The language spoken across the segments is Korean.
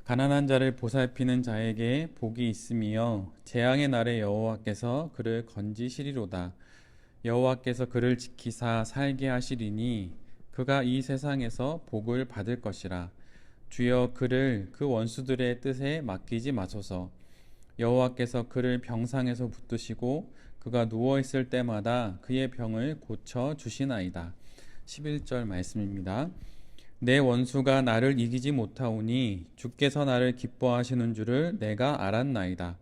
가난한 자를 보살피는 자에게 복이 있으며 재앙의 날에 여호와께서 그를 건지시리로다. 여호와께서 그를 지키사 살게 하시리니 그가 이 세상에서 복을 받을 것이라. 주여 그를 그 원수들의 뜻에 맡기지 마소서. 여호와께서 그를 병상에서 붙드시고 그가 누워 있을 때마다 그의 병을 고쳐 주시나이다. 11절 말씀입니다. 내 원수가 나를 이기지 못하오니 주께서 나를 기뻐하시는 줄을 내가 알았나이다.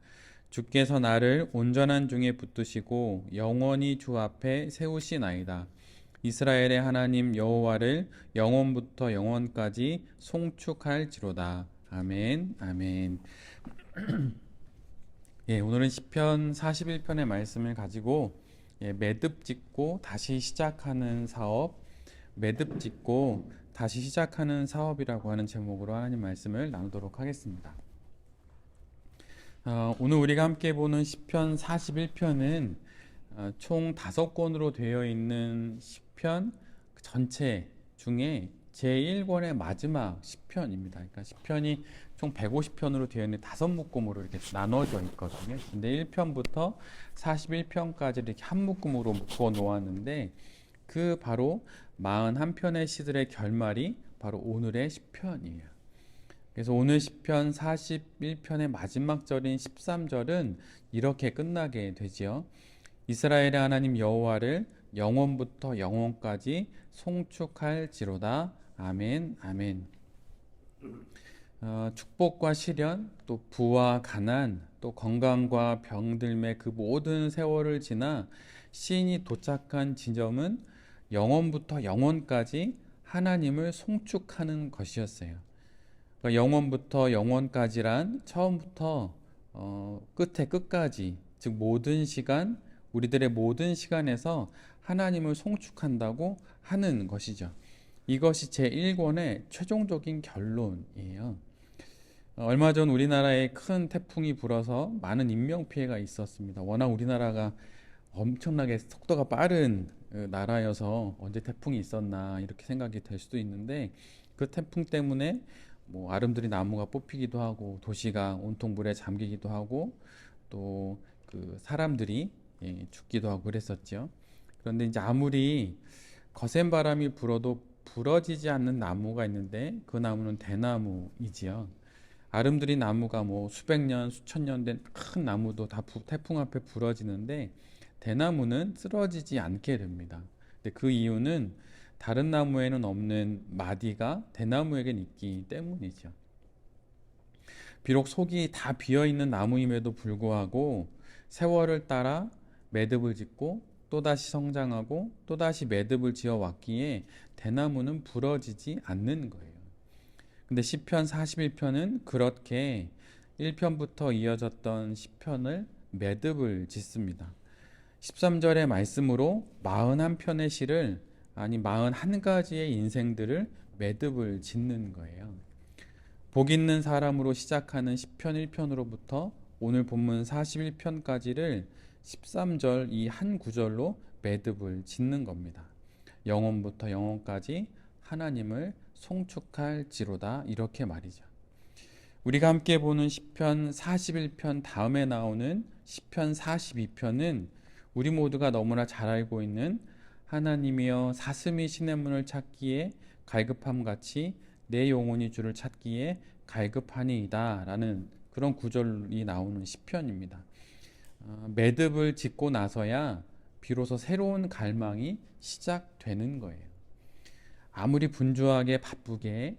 주께서 나를 온전한 중에 붙드시고 영원히 주 앞에 세우시나이다. 이스라엘의 하나님 여호와를 영원부터 영원까지 송축할지로다. 아멘, 아멘. 예, 오늘은 시편 41편의 말씀을 가지고 매듭 짓고 다시 시작하는 사업, 매듭 짓고 다시 시작하는 사업이라고 하는 제목으로 하나님 말씀을 나누도록 하겠습니다. 오늘 우리가 함께 보는 시편 41편은 총 5권으로 되어 있는 시편 전체 중에 제1권의 마지막 시편입니다. 그러니까 시편이 총 150편으로 되어 있는 5묶음으로 이렇게 나눠져 있거든요. 근데 1편부터 41편까지 이렇게 한 묶음으로 묶어 놓았는데 그 바로 41편의 시들의 결말이 바로 오늘의 시편이에요. 그래서 오늘 시편 41편의 마지막 절인 13절은 이렇게 끝나게 되지요. 이스라엘의 하나님 여호와를 영원부터 영원까지 송축할지로다. 아멘, 아멘. 축복과 시련, 또 부와 가난, 또 건강과 병들매 그 모든 세월을 지나 시인이 도착한 지점은 영원부터 영원까지 하나님을 송축하는 것이었어요. 그러니까 영원부터 영원까지란 처음부터 끝에 끝까지, 즉 모든 시간, 우리들의 모든 시간에서 하나님을 송축한다고 하는 것이죠. 이것이 제1권의 최종적인 결론이에요. 얼마 전 우리나라에 큰 태풍이 불어서 많은 인명피해가 있었습니다. 워낙 우리나라가 엄청나게 속도가 빠른 나라여서 언제 태풍이 있었나 이렇게 생각이 될 수도 있는데, 그 태풍 때문에 뭐 아름드리 나무가 뽑히기도 하고 도시가 온통 물에 잠기기도 하고 또 그 사람들이 죽기도 하고 그랬었죠. 그런데 이제 아무리 거센 바람이 불어도 부러지지 않는 나무가 있는데 그 나무는 대나무이지요. 아름드리 나무가 뭐 수백 년, 수천 년 된 큰 나무도 다 태풍 앞에 부러지는데 대나무는 쓰러지지 않게 됩니다. 근데 그 이유는 다른 나무에는 없는 마디가 대나무에겐 있기 때문이죠. 비록 속이 다 비어있는 나무임에도 불구하고 세월을 따라 매듭을 짓고 또다시 성장하고 또다시 매듭을 지어 왔기에 대나무는 부러지지 않는 거예요. 근데 시편 41편은 그렇게 1편부터 이어졌던 시편을 매듭을 짓습니다. 13절의 말씀으로 41편의 시를, 아니 41가지의 인생들을 매듭을 짓는 거예요. 복 있는 사람으로 시작하는 시편 1편으로부터 오늘 본문 41편까지를 13절 이 한 구절로 매듭을 짓는 겁니다. 영원부터 영원까지 하나님을 송축할지로다, 이렇게 말이죠. 우리가 함께 보는 시편 41편 다음에 나오는 시편 42편은 우리 모두가 너무나 잘 알고 있는 하나님이여 사슴이 신의 문을 찾기에 갈급함같이 내 영혼이 주를 찾기에 갈급하니이다 라는 그런 구절이 나오는 시편입니다. 매듭을 짓고 나서야 비로소 새로운 갈망이 시작되는 거예요. 아무리 분주하게 바쁘게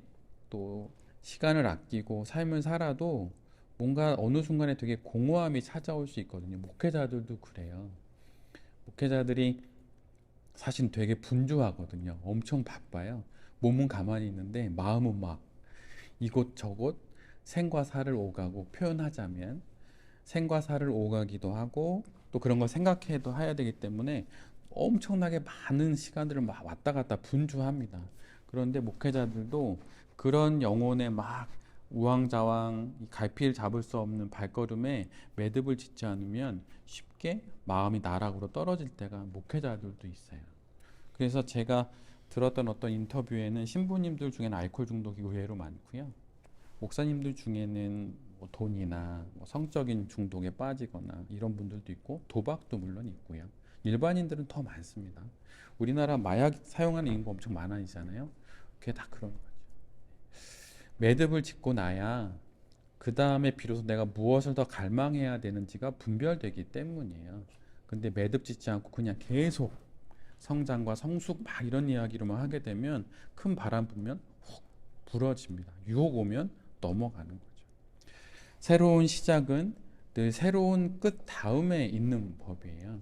또 시간을 아끼고 삶을 살아도 뭔가 어느 순간에 되게 공허함이 찾아올 수 있거든요. 목회자들도 그래요. 목회자들이 사실 되게 분주하거든요. 엄청 바빠요. 몸은 가만히 있는데 마음은 막 이곳저곳 생과 사를 오가고, 표현하자면 생과 사를 오가기도 하고 또 그런 걸 생각해도 해야 되기 때문에 엄청나게 많은 시간들을 막 왔다 갔다 분주합니다. 그런데 목회자들도 그런 영혼에 막 우왕좌왕 갈피를 잡을 수 없는 발걸음에 매듭을 짓지 않으면 쉽게 마음이 나락으로 떨어질 때가 목회자들도 있어요. 그래서 제가 들었던 어떤 인터뷰에는 신부님들 중에는 알코올 중독이 의외로 많고요. 목사님들 중에는 뭐 돈이나 뭐 성적인 중독에 빠지거나 이런 분들도 있고 도박도 물론 있고요. 일반인들은 더 많습니다. 우리나라 마약 사용하는 인구 엄청 많아지잖아요. 그게 다 그런 거죠. 매듭을 짓고 나야 그 다음에 비로소 내가 무엇을 더 갈망해야 되는지가 분별되기 때문이에요. 근데 매듭 짓지 않고 그냥 계속 성장과 성숙 막 이런 이야기로만 하게 되면 큰 바람 불면 훅 부러집니다. 유혹 오면 넘어가는 거죠. 새로운 시작은 늘 새로운 끝 다음에 있는 법이에요.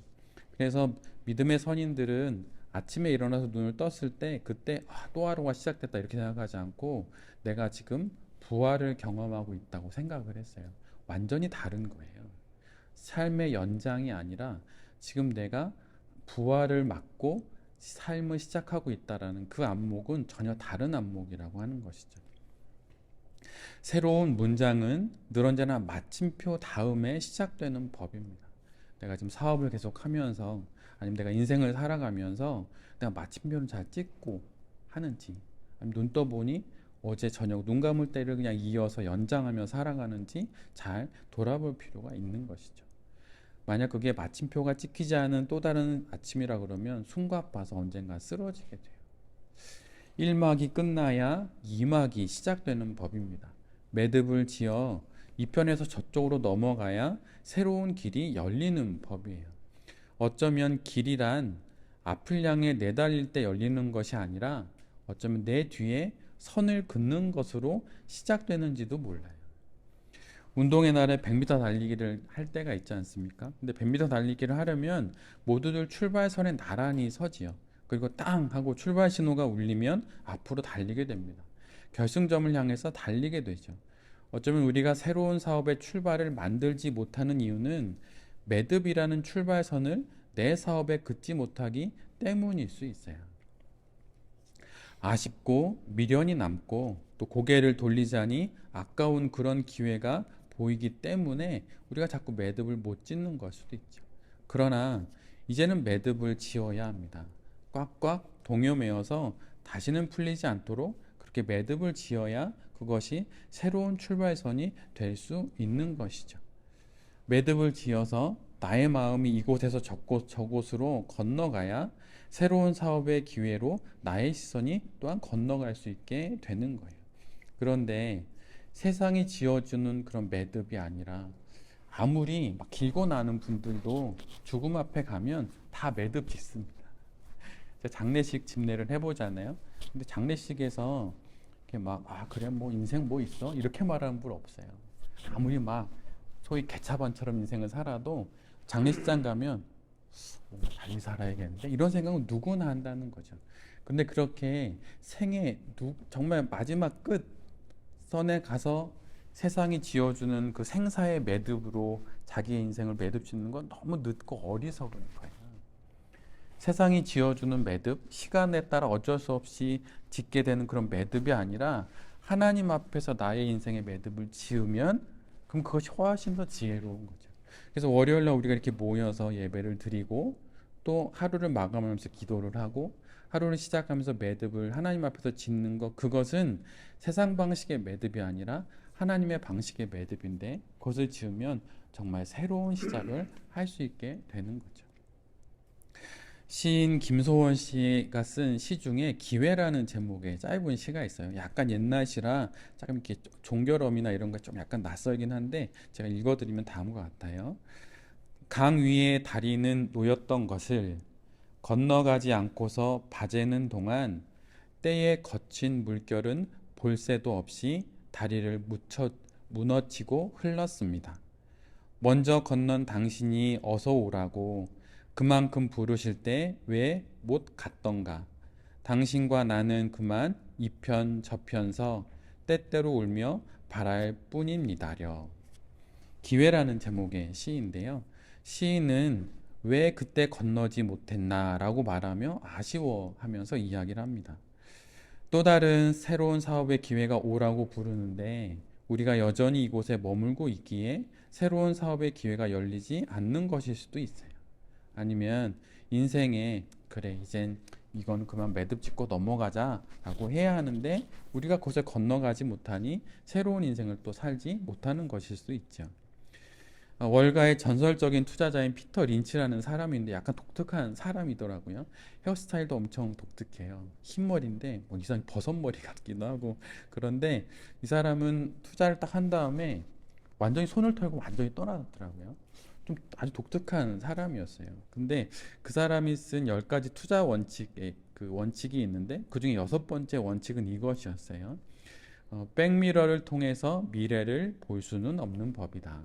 그래서 믿음의 선인들은 아침에 일어나서 눈을 떴을 때 그때 또 하루가 시작됐다 이렇게 생각하지 않고 내가 지금 부활을 경험하고 있다고 생각을 했어요. 완전히 다른 거예요. 삶의 연장이 아니라 지금 내가 부활을 맞고 삶을 시작하고 있다라는 그 안목은 전혀 다른 안목이라고 하는 것이죠. 새로운 문장은 늘 언제나 마침표 다음에 시작되는 법입니다. 내가 지금 사업을 계속하면서 아니면 내가 인생을 살아가면서 내가 마침표를 잘 찍고 하는지 아니면 눈 떠보니 어제 저녁 눈 감을 때를 그냥 이어서 연장하며 살아가는지 잘 돌아볼 필요가 있는 것이죠. 만약 그게 마침표가 찍히지 않은 또 다른 아침이라 그러면 숨가빠서 언젠가 쓰러지게 돼요. 1막이 끝나야 2막이 시작되는 법입니다. 매듭을 지어 이 편에서 저쪽으로 넘어가야 새로운 길이 열리는 법이에요. 어쩌면 길이란 앞을 향해 내달릴 때 열리는 것이 아니라 어쩌면 내 뒤에 선을 긋는 것으로 시작되는지도 몰라요. 운동의 날에 100m 달리기를 할 때가 있지 않습니까? 근데 100m 달리기를 하려면 모두들 출발선에 나란히 서지요. 그리고 땅 하고 출발 신호가 울리면 앞으로 달리게 됩니다. 결승점을 향해서 달리게 되죠. 어쩌면 우리가 새로운 사업의 출발을 만들지 못하는 이유는 매듭이라는 출발선을 내 사업에 긋지 못하기 때문일 수 있어요. 아쉽고 미련이 남고 또 고개를 돌리자니 아까운 그런 기회가 보이기 때문에 우리가 자꾸 매듭을 못 짓는 걸 수도 있죠. 그러나 이제는 매듭을 지어야 합니다. 꽉꽉 동여매어서 다시는 풀리지 않도록 그렇게 매듭을 지어야 그것이 새로운 출발선이 될 수 있는 것이죠. 매듭을 지어서 나의 마음이 이곳에서 저곳으로 건너가야 새로운 사업의 기회로 나의 시선이 또한 건너갈 수 있게 되는 거예요. 그런데 세상이 지어주는 그런 매듭이 아니라 아무리 막 길고 나는 분들도 죽음 앞에 가면 다 매듭 짓습니다. 장례식 집례를 해보잖아요. 근데 장례식에서 이렇게 막 그래 뭐 인생 뭐 있어 이렇게 말하는 분 없어요. 아무리 막 소위 개차반처럼 인생을 살아도 장례식장 가면 잘 살아야겠는데 이런 생각은 누구나 한다는 거죠. 근데 그렇게 생애 정말 마지막 끝 선에 가서 세상이 지어주는 그 생사의 매듭으로 자기의 인생을 매듭 짓는 건 너무 늦고 어리석은 거예요. 세상이 지어주는 매듭, 시간에 따라 어쩔 수 없이 짓게 되는 그런 매듭이 아니라 하나님 앞에서 나의 인생의 매듭을 지으면 그럼 그것이 훨씬 더 지혜로운 거죠. 그래서 월요일 날 우리가 이렇게 모여서 예배를 드리고 또 하루를 마감하면서 기도를 하고 하루를 시작하면서 매듭을 하나님 앞에서 짓는 것, 그것은 세상 방식의 매듭이 아니라 하나님의 방식의 매듭인데 그것을 지으면 정말 새로운 시작을 할 수 있게 되는 거죠. 시인 김소원 씨가 쓴 시 중에 기회라는 제목의 짧은 시가 있어요. 약간 옛날 시라 조금 이렇게 종결음이나 이런 거 좀 약간 낯설긴 한데 제가 읽어드리면 다음과 같아요. 강 위에 다리는 놓였던 것을 건너가지 않고서 바재는 동안 때에 거친 물결은 볼 새도 없이 다리를 무너지고 흘렀습니다. 먼저 건넌 당신이 어서 오라고 그만큼 부르실 때 왜 못 갔던가. 당신과 나는 그만 이편 저편서 때때로 울며 바랄 뿐입니다려. 기회라는 제목의 시인데요. 시인은 왜 그때 건너지 못했나라고 말하며 아쉬워하면서 이야기를 합니다. 또 다른 새로운 사업의 기회가 오라고 부르는데 우리가 여전히 이곳에 머물고 있기에 새로운 사업의 기회가 열리지 않는 것일 수도 있어요. 아니면 인생에 그래 이젠 이건 그만 매듭 짓고 넘어가자라고 해야 하는데 우리가 그것을 건너가지 못하니 새로운 인생을 또 살지 못하는 것일 수 있죠. 월가의 전설적인 투자자인 피터 린치라는 사람인데 약간 독특한 사람이더라고요. 헤어스타일도 엄청 독특해요. 흰머리인데 뭐 이상 버섯머리 같기도 하고. 그런데 이 사람은 투자를 딱 한 다음에 완전히 손을 털고 완전히 떠나더라고요. 좀 아주 독특한 사람이었어요. 근데 그 사람이 쓴 10가지 투자 원칙에 그 원칙이 있는데 그중에 6번째 원칙은 이것이었어요. 백미러를 통해서 미래를 볼 수는 없는 법이다.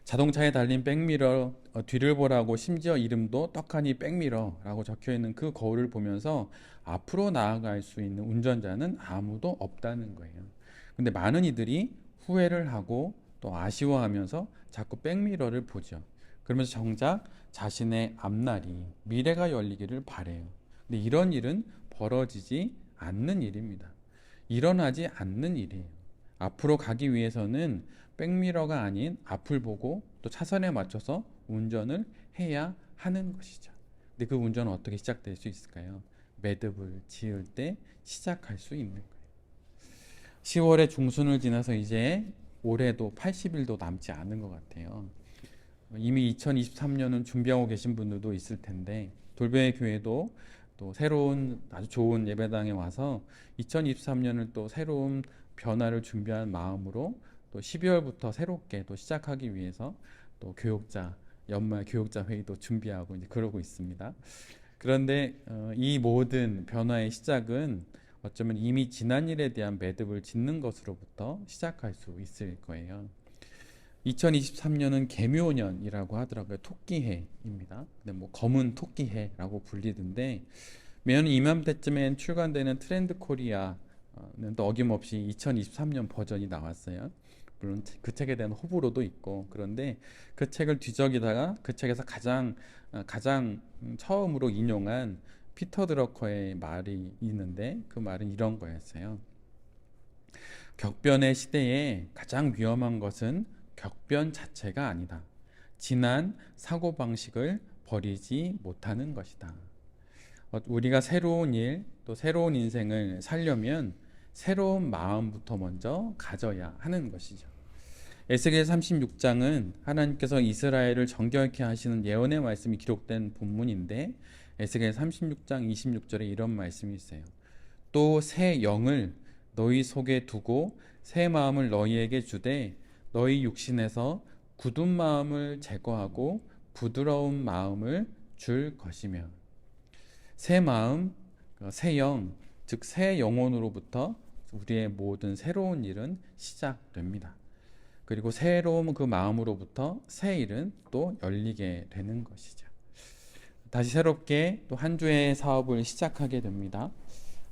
자동차에 달린 백미러, 뒤를 보라고 심지어 이름도 떡하니 백미러라고 적혀 있는 그 거울을 보면서 앞으로 나아갈 수 있는 운전자는 아무도 없다는 거예요. 근데 많은 이들이 후회를 하고 또 아쉬워하면서 자꾸 백미러를 보죠. 그러면서 정작 자신의 앞날이 미래가 열리기를 바래요. 근데 이런 일은 벌어지지 않는 일입니다. 일어나지 않는 일이에요. 앞으로 가기 위해서는 백미러가 아닌 앞을 보고 또 차선에 맞춰서 운전을 해야 하는 것이죠. 근데 그 운전은 어떻게 시작될 수 있을까요? 매듭을 지을 때 시작할 수 있는 거예요. 10월의 중순을 지나서 이제 올해도 80일도 남지 않은 것 같아요. 이미 2023년은 준비하고 계신 분들도 있을 텐데 돌변의 교회도 또 새로운 아주 좋은 예배당에 와서 2023년을 또 새로운 변화를 준비한 마음으로 또 12월부터 새롭게 또 시작하기 위해서 또 교육자 연말 교육자 회의도 준비하고 이제 그러고 있습니다. 그런데 이 모든 변화의 시작은 어쩌면 이미 지난 일에 대한 매듭을 짓는 것으로부터 시작할 수 있을 거예요. 2023년은 개묘년이라고 하더라고요. 토끼해입니다. 근데 뭐 검은 토끼해라고 불리던데 매년 이맘때쯤엔 출간되는 트렌드 코리아는 또 어김없이 2023년 버전이 나왔어요. 물론 그 책에 대한 호불호도 있고 그런데 그 책을 뒤적이다가 그 책에서 가장 처음으로 인용한 피터 드러커의 말이 있는데 그 말은 이런 거였어요. 격변의 시대에 가장 위험한 것은 격변 자체가 아니다. 지난 사고방식을 버리지 못하는 것이다. 우리가 새로운 일, 또 새로운 인생을 살려면 새로운 마음부터 먼저 가져야 하는 것이죠. 에스겔 36장은 하나님께서 이스라엘을 정결케 하시는 예언의 말씀이 기록된 본문인데 에스겔 36장 26절에 이런 말씀이 있어요. 또 새 영을 너희 속에 두고 새 마음을 너희에게 주되 너희 육신에서 굳은 마음을 제거하고 부드러운 마음을 줄 것이며 새 마음, 새 영, 즉 새 영혼으로부터 우리의 모든 새로운 일은 시작됩니다. 그리고 새로운 그 마음으로부터 새 일은 또 열리게 되는 것이죠. 다시 새롭게 또 한 주의 사업을 시작하게 됩니다.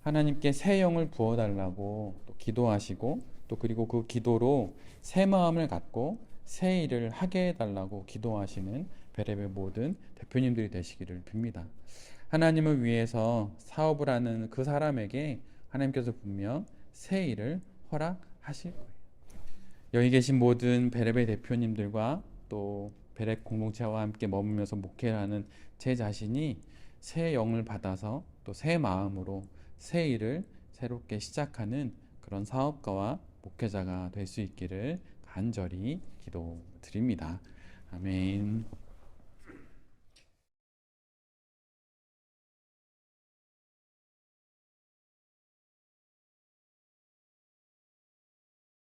하나님께 새 영을 부어달라고 또 기도하시고 또 그리고 그 기도로 새 마음을 갖고 새 일을 하게 해달라고 기도하시는 베레베 모든 대표님들이 되시기를 빕니다. 하나님을 위해서 사업을 하는 그 사람에게 하나님께서 분명 새 일을 허락하실 거예요. 여기 계신 모든 베레베 대표님들과 또 베레 공동체와 함께 머물면서 목회를 하는 제 자신이 새 영을 받아서 또 새 마음으로 새 일을 새롭게 시작하는 그런 사업가와 목회자가 될 수 있기를 간절히 기도드립니다. 아멘.